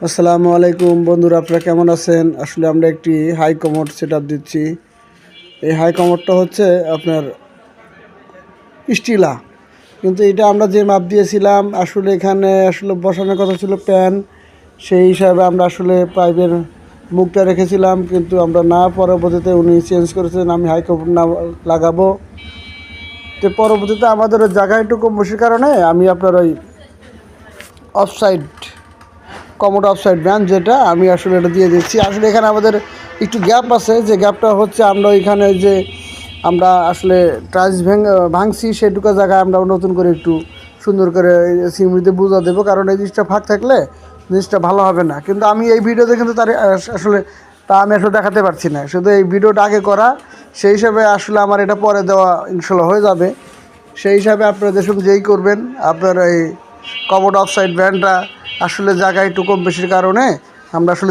আসসালামু আলাইকুম বন্ধুরা, আপনারা কেমন আছেন? আসলে আমরা একটি হাই কমোড সেটআপ দিচ্ছি। এই হাই কমোডটা হচ্ছে আপনার স্টিলা, কিন্তু এটা আমরা যে মাপ দিয়েছিলাম আসলে এখানে আসলে বসানোর কথা ছিল প্যান, সেই হিসাবে আমরা আসলে পাইপের মুখটা রেখেছিলাম, কিন্তু আমরা না, পরবর্তীতে উনি চেঞ্জ করেছেন আমি হাই কমোড না লাগাবো। তো পরবর্তীতে আমাদের ওই জায়গা একটু কম বেশির কারণে আমি আপনার ওই অফসাইড কমোড অফসাইড ব্যান্ড যেটা আমি আসলে এটা দিয়ে দিচ্ছি। আসলে এখানে আমাদের একটু গ্যাপ আছে, যে গ্যাপটা হচ্ছে আমরা ওইখানে যে আমরা আসলে টাইলস ভাঙছি সেটুকু জায়গায় আমরা নতুন করে একটু সুন্দর করে সিমড়িতে বুঝা দেবো, কারণ এই জিনিসটা ফাঁক থাকলে জিনিসটা ভালো হবে না। কিন্তু আমি এই ভিডিওতে কিন্তু তার আসলে আমি আসলে দেখাতে পারছি না, শুধু এই ভিডিওটা আগে করা, সেই হিসাবে আসলে আমার এটা পরে দেওয়া ইনশাল্লাহ হয়ে যাবে। সেই হিসাবে আপনারা দেখুন যেই করবেন, আপনার এই কমোড অফসাইড ব্যান্ডটা আসলে জায়গায় একটু কম বেশির কারণে আমরা আসলে